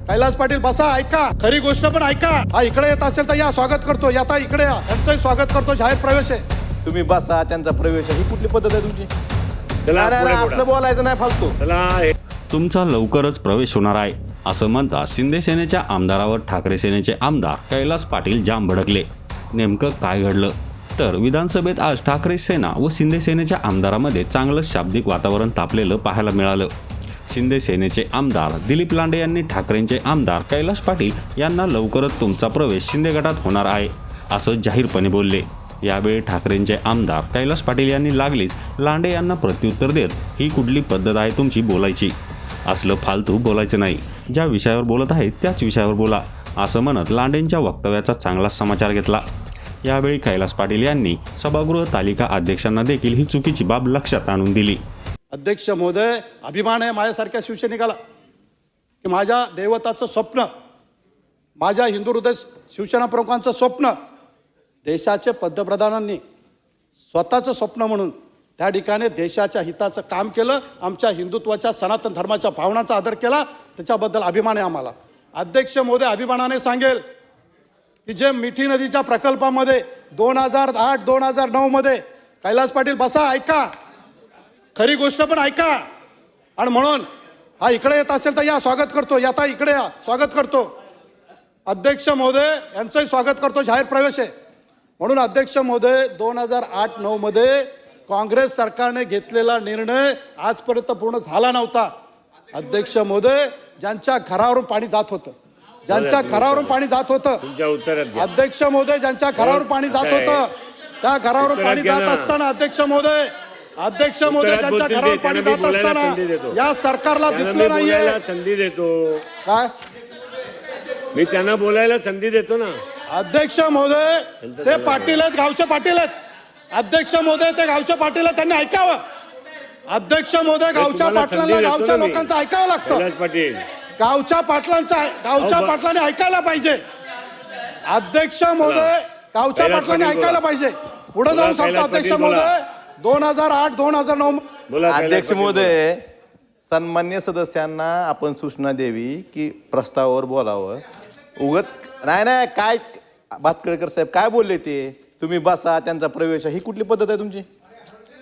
कैलास पाटील बसा, ऐका, खरी गोष्ट पण ऐका. हा इकडे येत असेल तर या, स्वागत करतो. आता इकडे या, त्यांचंही स्वागत करतो. जाहीर प्रवेश आहे. तुम्ही बसा, त्यांचा प्रवेश आहे. ही कुठली पद्धत आहे तुमची? असलं बोलायचं नाही फालतू. तुमचा लवकरच प्रवेश होणार आहे असं म्हणता शिंदे सेनेच्या आमदारावर ठाकरे सेनेचे आमदार कैलास पाटील जाम भडकले. नेमकं काय घडलं तर विधानसभेत आज ठाकरे सेना व शिंदे सेनेच्या आमदारामध्ये चांगलं शाब्दिक वातावरण तापलेलं पाहायला मिळालं. शिंदे सेनेचे आमदार दिलीप लांडे यांनी ठाकरेंचे आमदार कैलास पाटील यांना लवकरच तुमचा प्रवेश शिंदे गटात होणार आहे असं जाहीरपणे बोलले. यावेळी ठाकरेंचे आमदार कैलास पाटील यांनी लागलीच लांडे यांना प्रत्युत्तर देत ही कुठली पद्धत आहे तुमची बोलायची? असलं फालतू बोलायचं नाही. ज्या विषयावर बोलत आहेत त्याच विषयावर बोला असं म्हणत लांडेंच्या वक्तव्याचा चांगला समाचार घेतला. यावेळी कैलास पाटील यांनी सभागृह तालिका अध्यक्षांना देखील ही चुकीची बाब लक्षात आणून दिली. अध्यक्ष महोदय, अभिमान आहे माझ्यासारख्या शिवसैनिकाला की माझ्या दैवताचं स्वप्न, माझ्या हिंदू हृदय शिवसेना प्रमुखांचं स्वप्न, देशाचे पंतप्रधानांनी स्वतःचं स्वप्न म्हणून त्या ठिकाणी देशाच्या हिताचं काम केलं. आमच्या हिंदुत्वाच्या सनातन धर्माच्या भावनांचा आदर केला. त्याच्याबद्दल अभिमान आहे आम्हाला. अध्यक्ष महोदय, अभिमानाने सांगेल की जे मिठी नदीच्या प्रकल्पामध्ये 2008-2009 मध्ये कैलास पाटील बसा, ऐका, खरी गोष्ट पण ऐका. आणि म्हणून हा इकडे येत असेल तर या, स्वागत करतो. आता इकडे या, स्वागत करतो. अध्यक्ष महोदय यांचंही स्वागत करतो. जाहीर प्रवेश आहे. म्हणून अध्यक्ष महोदय, 2008-9 मध्ये काँग्रेस सरकारने घेतलेला निर्णय आजपर्यंत पूर्ण झाला नव्हता. अध्यक्ष महोदय, ज्यांच्या घरावरून पाणी जात होतं, ज्यांच्या घरावरून पाणी जात होतं, अध्यक्ष महोदय, ज्यांच्या घरावरून पाणी जात होतं, त्या घरावरून पाणी जात असताना अध्यक्ष महोदय, ज्यांच्या घरावर पाणी जात असताना या सरकारला दिसलं नाहीये. संधी देतो काय? मी त्यांना बोलायला संधी देतो ना. अध्यक्ष महोदय, ते पाटील आहेत, गावचे पाटील आहेत. अध्यक्ष महोदय, ते गावचे पाटील आहेत, त्यांनी ऐकावं. अध्यक्ष महोदय, गावच्या पाटलांना गावच्या लोकांचं ऐकावं लागतं. पाटील, गावच्या पाटलांनी ऐकायला पाहिजे. अध्यक्ष महोदय, गावच्या पाटलांनी ऐकायला पाहिजे. पुढे जाऊन सांगतो अध्यक्ष महोदय, 2008-2009 अध्यक्ष महोदय, सन्मान्य सदस्यांना आपण सूचना द्यावी की प्रस्तावावर बोलावं. उगच नाही काय भातकळकर साहेब काय बोलले ते? तुम्ही बसा, त्यांचा प्रवेश आहे. ही कुठली पद्धत आहे तुमची?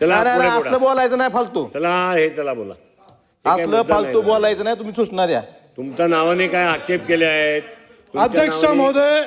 असलं बोलायचं नाही फालतू. चला बोला. असलं फालतू बोलायचं नाही. तुम्ही सूचना द्या. तुमच्या नावाने काय आक्षेप केले आहेत? अध्यक्ष महोदय,